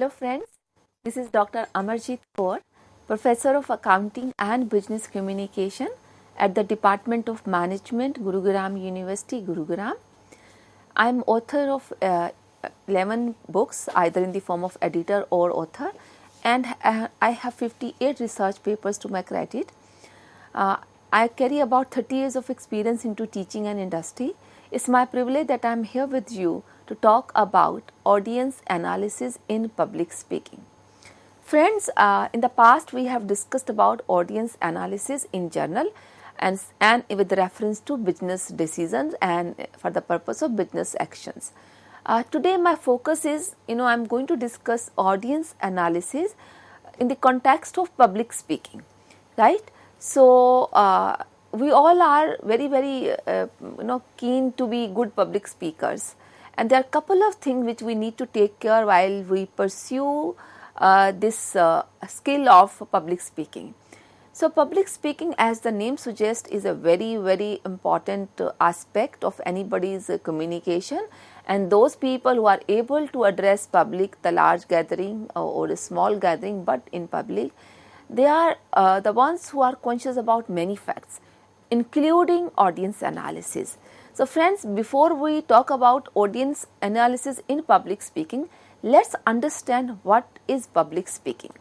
Hello friends, this is Dr. Amarjit Kaur, Professor of Accounting and Business Communication at the Department of Management, Gurugram University, Gurugram. I am author of 11 books, either in the form of editor or author, and I have 58 research papers to my credit. I carry about 30 years of experience into teaching and industry. It's my privilege that I am here with you to talk about audience analysis in public speaking. Friends, in the past we have discussed about audience analysis in general and with reference to business decisions and for the purpose of business actions. Today my focus is, I am going to discuss audience analysis in the context of public speaking, right? So, we all are very keen to be good public speakers, and there are a couple of things which we need to take care while we pursue this skill of public speaking. So, public speaking, as the name suggests, is a very important aspect of anybody's communication, and those people who are able to address public, the large gathering or a small gathering, but in public, they are the ones who are conscious about many facts, including audience analysis. So friends, before we talk about audience analysis in public speaking, let's understand what is public speaking.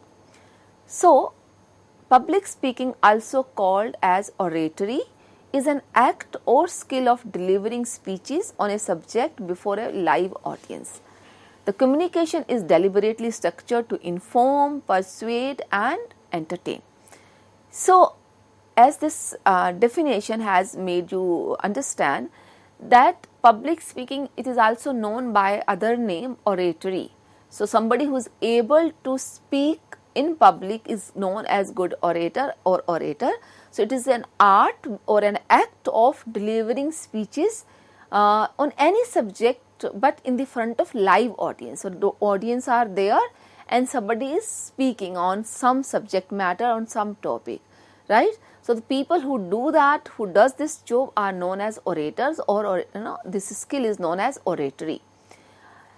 So, public speaking, also called as oratory, is an act or skill of delivering speeches on a subject before a live audience. The communication is deliberately structured to inform, persuade and entertain. So, as this definition has made you understand that public speaking, it is also known by other name, oratory. So, somebody who is able to speak in public is known as good orator or orator. So, it is an art or an act of delivering speeches on any subject, but in the front of live audience. So, the audience are there and somebody is speaking on some subject matter, on some topic, right? So, the people who do that, who does this job, are known as orators, or this skill is known as oratory.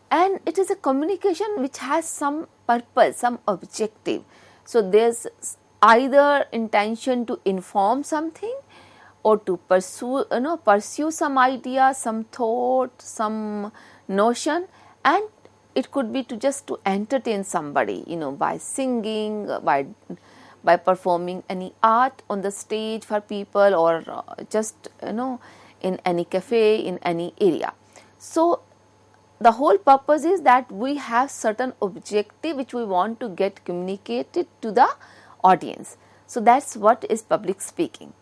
And it is a communication which has some purpose, some objective. So, there's either intention to inform something or to pursue some idea, some thought, some notion, and it could be to just to entertain somebody, by singing, by performing any art on the stage for people, or just in any cafe, in any area. So, the whole purpose is that we have certain objective which we want to get communicated to the audience. So, that's what is public speaking.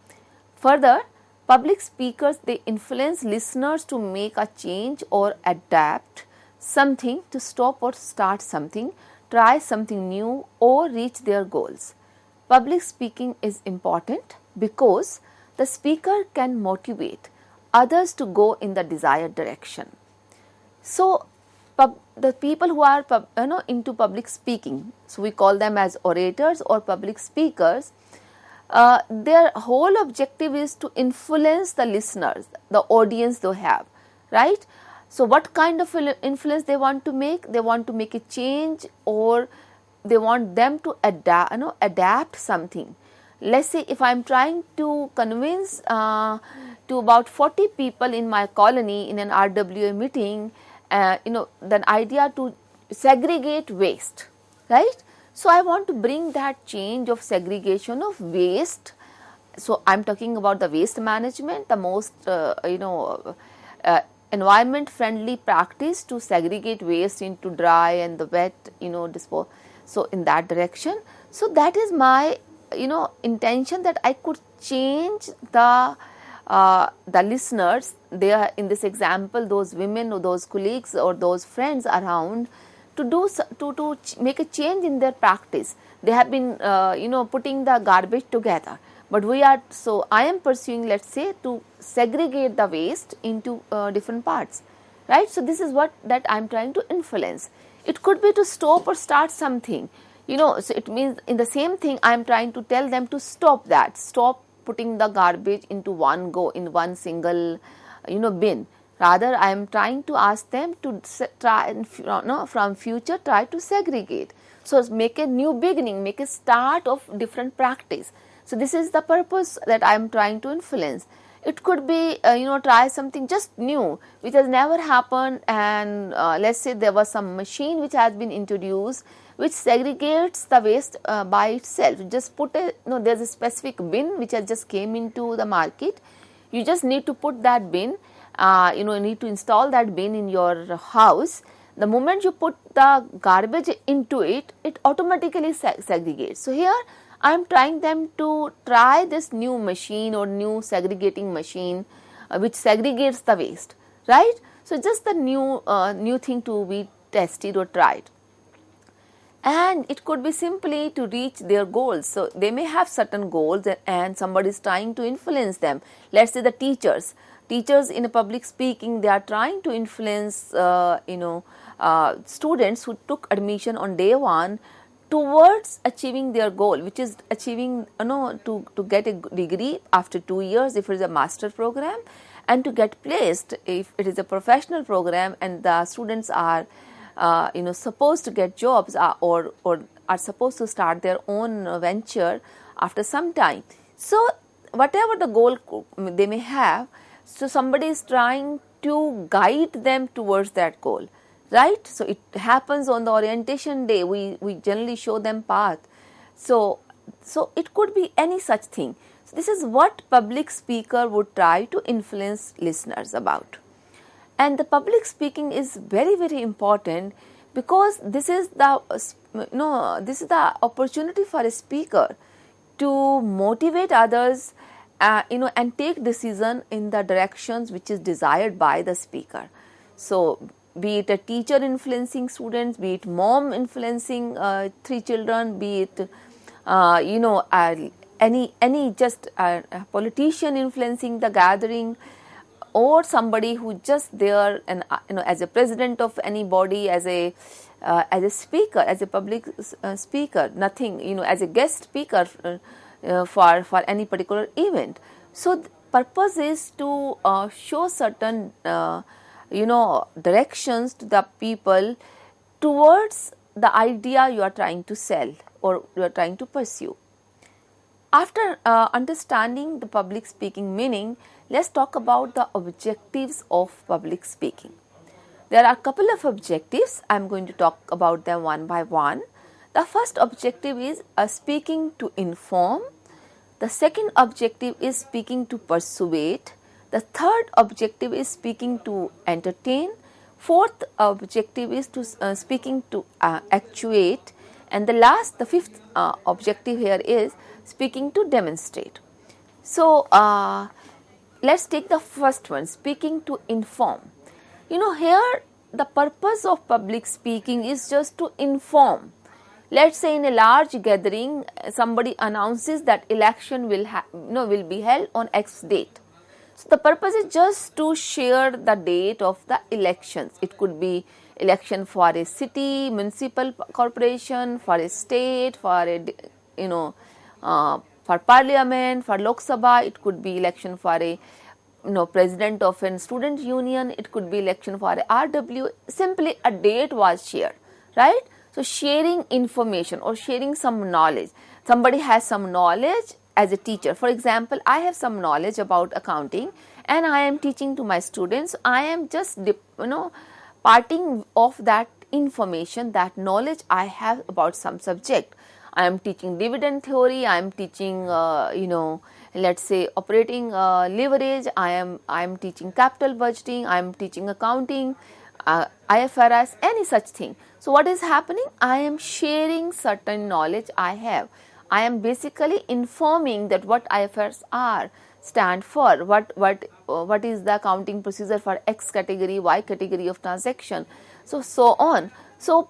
Further, public speakers, they influence listeners to make a change or adapt something, to stop or start something, try something new or reach their goals. Public speaking is important because the speaker can motivate others to go in the desired direction. So, the people who are into public speaking, so we call them as orators or public speakers, their whole objective is to influence the listeners, the audience they have, right? So, what kind of influence they want to make? They want to make a change, or they want them to adapt something. Let's say if I am trying to convince to about 40 people in my colony in an RWA meeting, the idea to segregate waste, right? So, I want to bring that change of segregation of waste. So, I am talking about the waste management, the most environment friendly practice to segregate waste into dry and the wet, dispose. So, in that direction. So, that is my intention, that I could change the listeners. They are, in this example, those women or those colleagues or those friends around, to make a change in their practice. They have been putting the garbage together, but I am pursuing, let's say, to segregate the waste into different parts, right? So, this is what that I am trying to influence. It could be to stop or start something, so it means in the same thing I am trying to tell them to stop that, stop putting the garbage into one go, in one single bin, Rather, I am trying to ask them to try, from future, try to segregate. So, make a new beginning, make a start of different practice. So, this is the purpose that I am trying to influence. It could be, try something just new, which has never happened, and let's say there was some machine which has been introduced, which segregates the waste by itself. Just put there's a specific bin which has just came into the market. You just need to put that bin, you need to install that bin in your house. The moment you put the garbage into it, it automatically segregates. So, here I am trying them to try this new machine or new segregating machine which segregates the waste, right. So, just the new thing to be tested or tried. And it could be simply to reach their goals. So, they may have certain goals and somebody is trying to influence them. Let us say the teachers in a public speaking, they are trying to influence students who took admission on day 1 towards achieving their goal, which is achieving to get a degree after 2 years if it is a master program, and to get placed if it is a professional program and the students are supposed to get jobs or are supposed to start their own venture after some time. So, whatever the goal they may have, so somebody is trying to guide them towards that goal, right. So, it happens on the orientation day, we generally show them path. So, it could be any such thing. So, this is what public speaker would try to influence listeners about. And the public speaking is very, very important, because this is the opportunity for a speaker to motivate others, and take decision in the directions which is desired by the speaker. So, be it a teacher influencing students, be it mom influencing 3 children, be it any just a politician influencing the gathering, or somebody who just there and as a president of any body, as a speaker, as a public speaker, nothing as a guest speaker for any particular event. So, the purpose is to show certain directions to the people towards the idea you are trying to sell or you are trying to pursue. After understanding the public speaking meaning, let us talk about the objectives of public speaking. There are a couple of objectives. I am going to talk about them one by one. The first objective is speaking to inform. The second objective is speaking to persuade. The third objective is speaking to entertain. Fourth objective is to speaking to actuate. And the fifth objective here is speaking to demonstrate. So, let us take the first one, speaking to inform. Here the purpose of public speaking is just to inform. Let us say in a large gathering, somebody announces that election will be held on X date. So, the purpose is just to share the date of the elections. It could be election for a city, municipal corporation, for a state, for a for parliament, for Lok Sabha. It could be election for a president of a student union. It could be election for a RW. Simply a date was shared, right. So, sharing information or sharing some knowledge. Somebody has some knowledge as a teacher. For example, I have some knowledge about accounting and I am teaching to my students. I am just parting of that information, that knowledge I have about some subject. I am teaching dividend theory, I am teaching let us say operating leverage, I am teaching capital budgeting, I am teaching accounting, IFRS, any such thing. So, what is happening? I am sharing certain knowledge I have. I am basically informing that what IFRS stand for, what is the accounting procedure for X category, Y category of transaction, so on. So,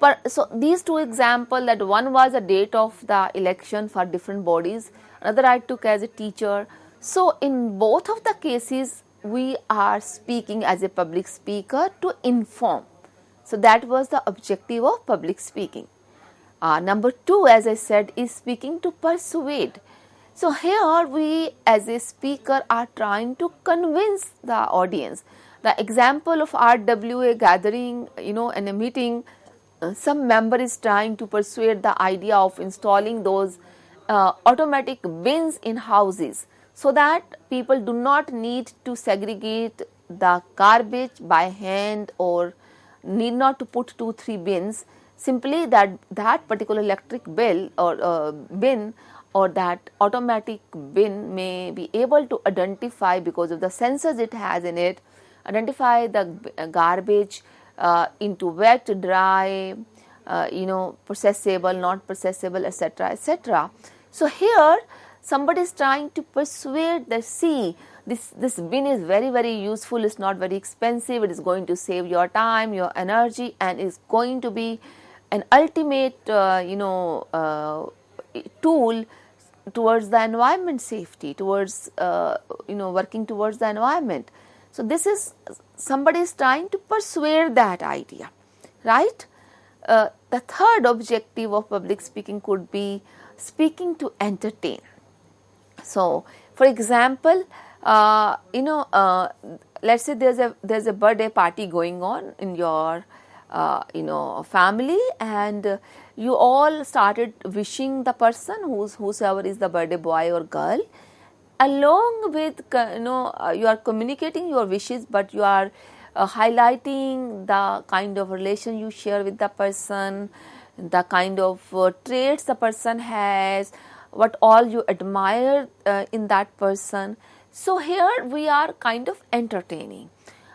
these two examples, that one was a date of the election for different bodies, another I took as a teacher. So, in both of the cases, we are speaking as a public speaker to inform. So, that was the objective of public speaking. Number 2, as I said, is speaking to persuade. So, here we as a speaker are trying to convince the audience. The example of RWA gathering, in a meeting, some member is trying to persuade the idea of installing those automatic bins in houses, so that people do not need to segregate the garbage by hand or need not to put 2-3 bins. Simply that particular electric bill or bin or that automatic bin may be able to identify, because of the sensors it has in it, identify the garbage into wet, dry, processable, not processable, etc., etc. So here somebody is trying to persuade that, see, this bin is very, very useful, it's not very expensive, it is going to save your time, your energy, and is going to be an ultimate tool towards the environment safety, towards working towards the environment. So this is, somebody is trying to persuade that idea, right? The third objective of public speaking could be speaking to entertain. So for example, let's say there's a birthday party going on in your family, and you all started wishing the person whosoever is the birthday boy or girl. Along with you are communicating your wishes, but you are highlighting the kind of relation you share with the person, the kind of traits the person has, what all you admire in that person. So here we are kind of entertaining.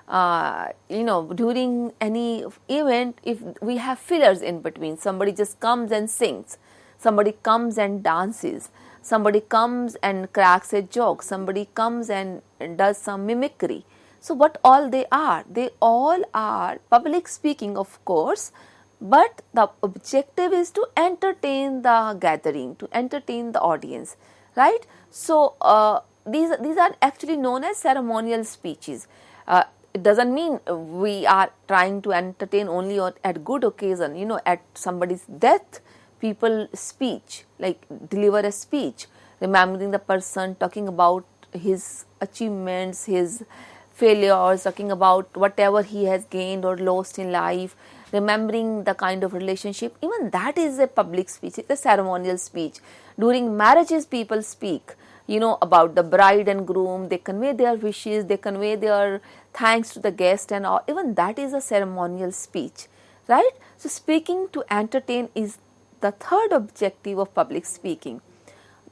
During any event, if we have fillers in between, somebody just comes and sings, somebody comes and dances, somebody comes and cracks a joke, somebody comes and does some mimicry. So what all they are? They all are public speaking, of course, but the objective is to entertain the gathering, to entertain the audience, right? So these are actually known as ceremonial speeches. It doesn't mean we are trying to entertain only at good occasion. At somebody's death, people speech, like deliver a speech, remembering the person, talking about his achievements, his failures, talking about whatever he has gained or lost in life, remembering the kind of relationship. Even that is a public speech, it's a ceremonial speech. During marriages, people speak, about the bride and groom, they convey their wishes, they convey their thanks to the guest and all. Even that is a ceremonial speech, right? So speaking to entertain is the third objective of public speaking.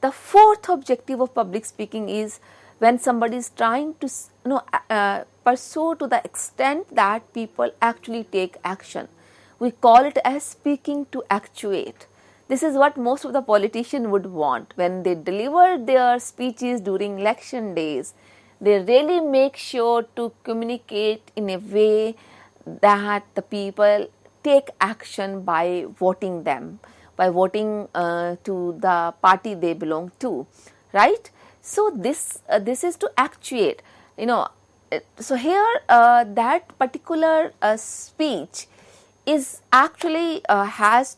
The fourth objective of public speaking is when somebody is trying to pursue to the extent that people actually take action. We call it as speaking to actuate. This is what most of the politicians would want. When they deliver their speeches during election days, they really make sure to communicate in a way that the people take action by voting them, by voting to the party they belong to, right? So this is to actuate. So here that particular speech is actually has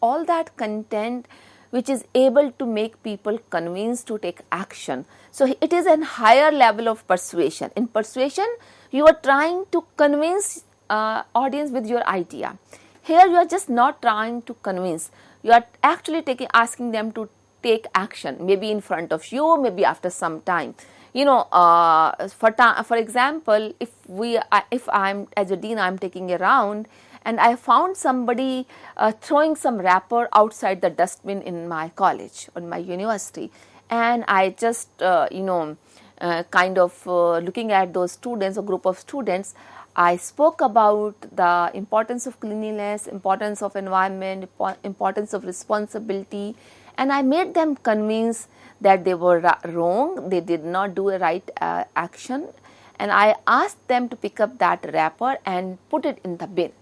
all that content which is able to make people convinced to take action. So it is a higher level of persuasion. In persuasion, you are trying to convince audience with your idea. Here you are just not trying to convince. You are actually asking them to take action, maybe in front of you, maybe after some time. For example, if I'm as a dean, I'm taking a round and I found somebody throwing some wrapper outside the dustbin in my college or my university, and I just kind of looking at those students, a group of students, I spoke about the importance of cleanliness, importance of environment, importance of responsibility, and I made them convinced that they were wrong, they did not do a right action, and I asked them to pick up that wrapper and put it in the bin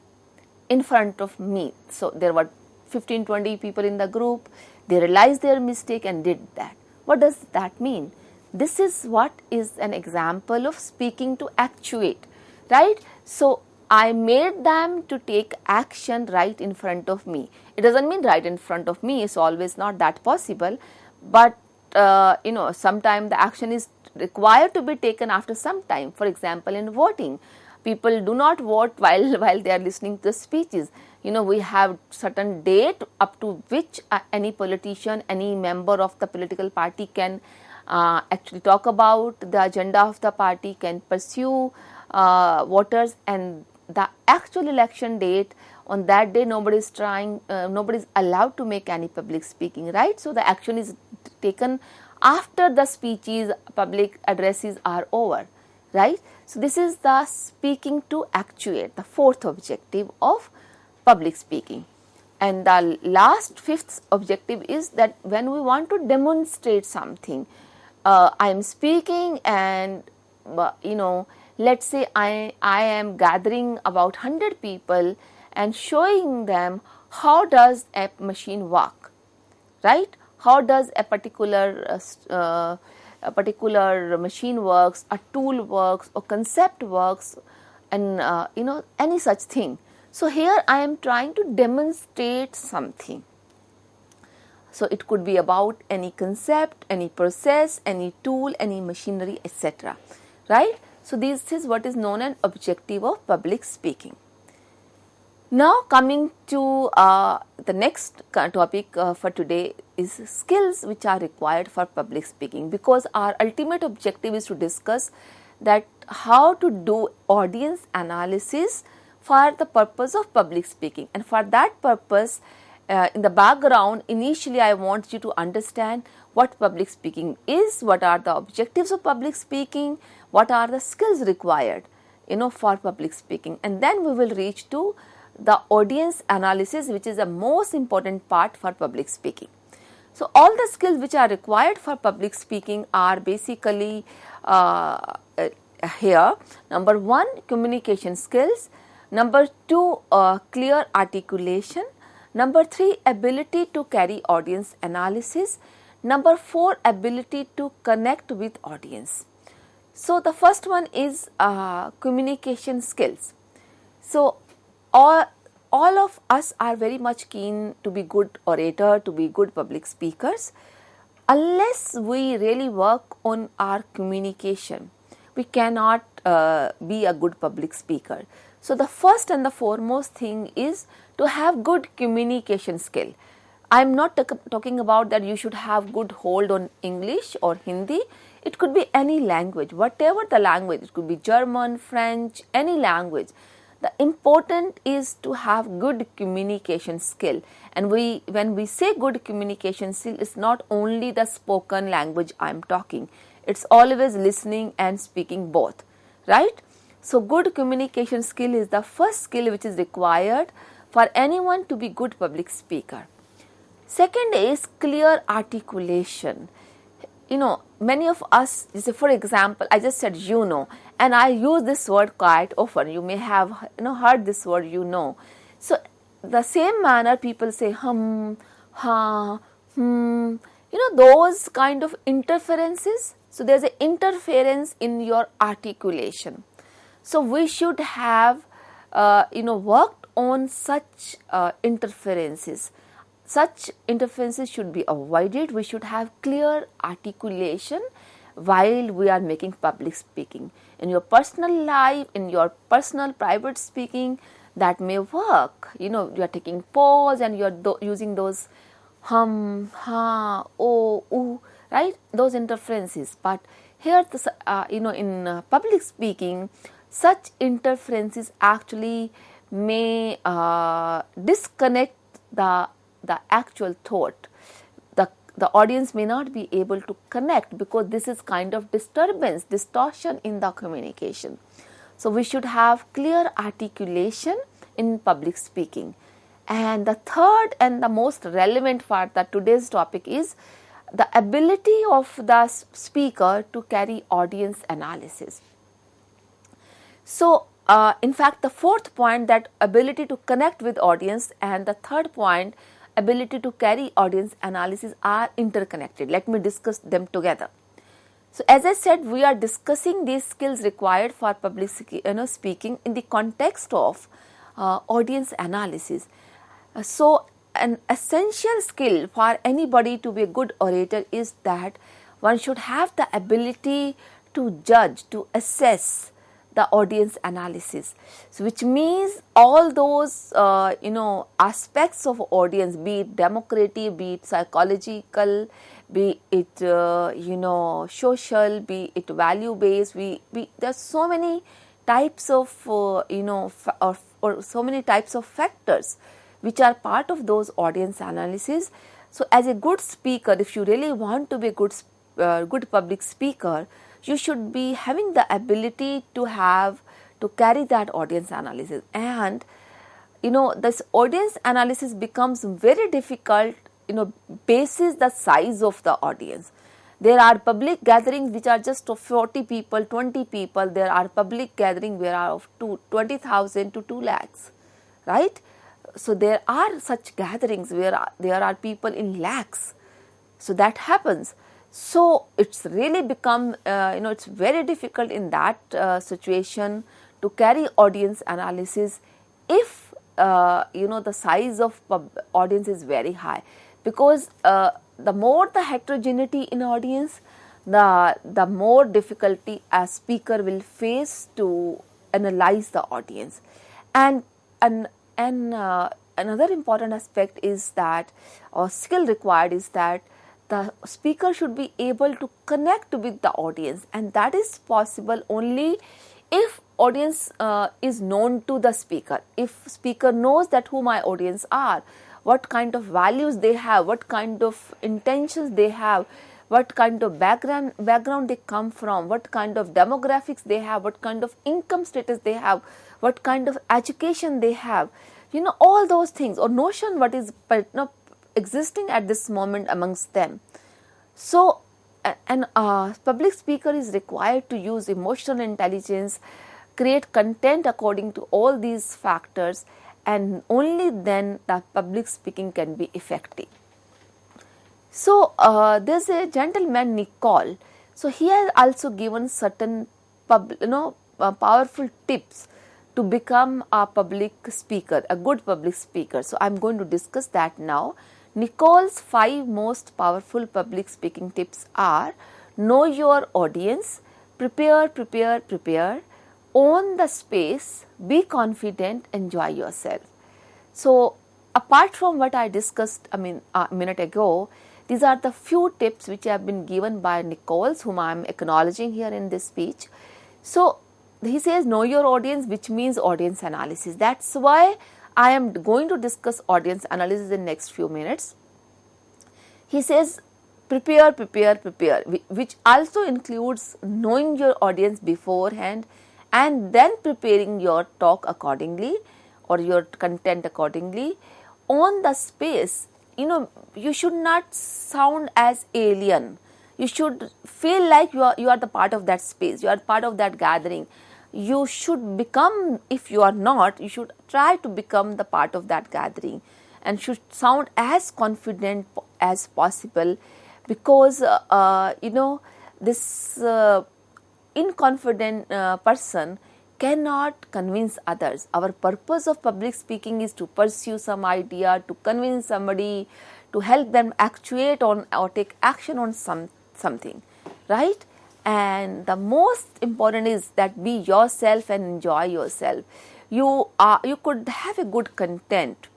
in front of me. So there were 15-20 people in the group. They realized their mistake and did that. What does that mean? This is what is an example of speaking to actuate, right? So I made them to take action right in front of me. It doesn't mean right in front of me is always not that possible, but sometimes the action is required to be taken after some time. For example, in voting, people do not vote while they are listening to the speeches. We have certain date up to which any politician, any member of the political party can actually talk about the agenda of the party, can pursue voters, and the actual election date, on that day nobody is allowed to make any public speaking, right? So the action is taken after the speeches, public addresses are over, right? So this is the speaking to actuate, the fourth objective of public speaking. And the last, fifth objective is that when we want to demonstrate something, I am speaking and let's say I am gathering about 100 people and showing them how does a machine work, right? How does a particular machine works, a tool works, or concept works, and any such thing. So here I am trying to demonstrate something. So it could be about any concept, any process, any tool, any machinery, etc. Right? So this is what is known as objective of public speaking. Now coming to the next topic for today is skills which are required for public speaking, because our ultimate objective is to discuss that how to do audience analysis for the purpose of public speaking. And for that purpose, in the background, initially I want you to understand what public speaking is, what are the objectives of public speaking, what are the skills required for public speaking, and then we will reach to the audience analysis, which is the most important part for public speaking. So all the skills which are required for public speaking are basically here. Number 1, communication skills. Number 2, clear articulation. Number 3, ability to carry audience analysis. Number 4, ability to connect with audience. So the first one is communication skills. So all of us are very much keen to be good orator, to be good public speakers. Unless we really work on our communication, we cannot be a good public speaker. So the first and the foremost thing is to have good communication skill. I am not talking about that you should have good hold on English or Hindi. It could be any language, whatever the language. It could be German, French, any language. The important is to have good communication skill. And when we say good communication skill, it's not only the spoken language I am talking. It's always listening and speaking both, right? So good communication skill is the first skill which is required for anyone to be good public speaker. Second is clear articulation. Many of us, for example, I just said and I use this word quite often. You may have heard this word So the same manner people say ha, those kind of interferences. So there's an interference in your articulation. So we should have worked on such interferences. Such interferences should be avoided. We should have clear articulation while we are making public speaking. In your personal life, in your personal private speaking, that may work. You are taking pause and you are using those hum, ha, oh, ooh, right? Those interferences. But here, in public speaking, such interferences actually may disconnect the actual thought. The audience may not be able to connect because this is kind of disturbance, distortion in the communication. So we should have clear articulation in public speaking. And the third and the most relevant for today's topic is the ability of the speaker to carry audience analysis. So in fact, the fourth point, that ability to connect with audience, and the third point, ability to carry audience analysis, are interconnected. Let me discuss them together. So as I said, we are discussing these skills required for public speaking in the context of audience analysis. So an essential skill for anybody to be a good orator is that one should have the ability to judge, to assess the audience analysis. So which means all those aspects of audience, be it democratic, be it psychological, be it social, be it value based, there's so many types of or so many types of factors which are part of those audience analysis. So as a good speaker, if you really want to be a good public speaker, you should be having the ability to carry that audience analysis. And this audience analysis becomes very difficult basis the size of the audience. There are public gatherings which are just of 40 people, 20 people. There are public gatherings where are of 20,000 to 2 lakhs, right? So there are such gatherings where there are people in lakhs. So that happens. So it's really become, it's very difficult in that situation to carry audience analysis if, the size of audience is very high, because the more the heterogeneity in audience, the more difficulty a speaker will face to analyze the audience. And another important aspect is that, or skill required is that, the speaker should be able to connect with the audience, and that is possible only if audience is known to the speaker. If speaker knows that who my audience are, what kind of values they have, what kind of intentions they have, what kind of background they come from, what kind of demographics they have, what kind of income status they have, what kind of education they have, all those things, or notion what is existing at this moment amongst them. So an public speaker is required to use emotional intelligence, create content according to all these factors, and only then the public speaking can be effective. So there's a gentleman, Nicole. So he has also given certain powerful tips to become a public speaker, a good public speaker. So I'm going to discuss that now. Nicole's 5 most powerful public speaking tips are: know your audience, prepare, own the space, be confident, enjoy yourself. So apart from what I discussed a minute ago, these are the few tips which have been given by Nichols, whom I am acknowledging here in this speech. So he says know your audience, which means audience analysis. That's why I am going to discuss audience analysis in next few minutes. He says prepare, which also includes knowing your audience beforehand and then preparing your talk accordingly or your content accordingly. On the space, you should not sound as alien. You should feel like you are the part of that space, you are part of that gathering. You should become, if you are not, you should try to become the part of that gathering and should sound as confident as possible, because this inconfident person cannot convince others. Our purpose of public speaking is to pursue some idea, to convince somebody, to help them actuate on or take action on something, right? And the most important is that be yourself and enjoy yourself. You could have a good content.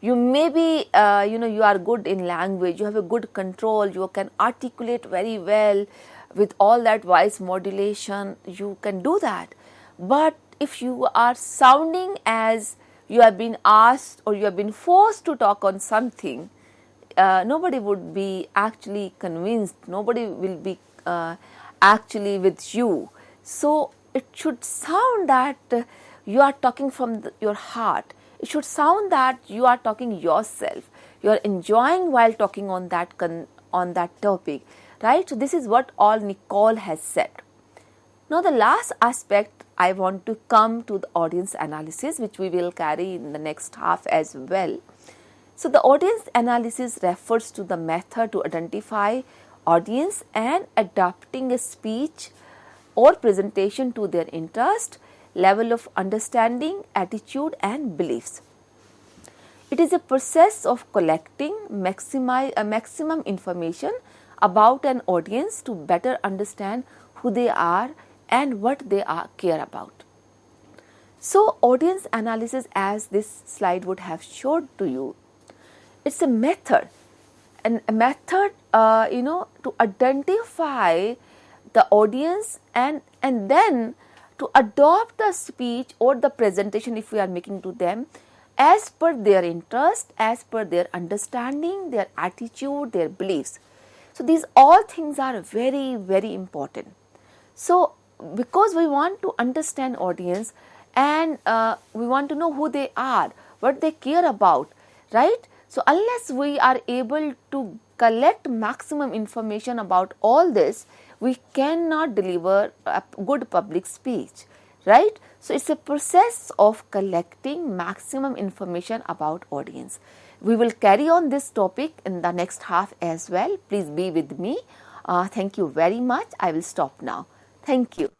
You may be, you are good in language, you have a good control, you can articulate very well with all that voice modulation, you can do that. But if you are sounding as you have been asked or you have been forced to talk on something, nobody would be actually convinced, nobody will be actually with you. So it should sound that you are talking from your heart. It should sound that you are talking yourself. You are enjoying while talking on that topic, right? So this is what all Nicole has said. Now the last aspect, I want to come to the audience analysis, which we will carry in the next half as well. So the audience analysis refers to the method to identify audience and adapting a speech or presentation to their interest, level of understanding, attitude and beliefs. It is a process of collecting maximum information about an audience to better understand who they are and what they care about. So audience analysis, as this slide would have showed to you, it's a method, and a method to identify the audience and then to adopt the speech or the presentation if we are making to them as per their interest, as per their understanding, their attitude, their beliefs. So these all things are very, very important. So because we want to understand audience and we want to know who they are, what they care about, right? So unless we are able to collect maximum information about all this, we cannot deliver a good public speech, right? So it's a process of collecting maximum information about audience. We will carry on this topic in the next half as well. Please be with me. Thank you very much. I will stop now. Thank you.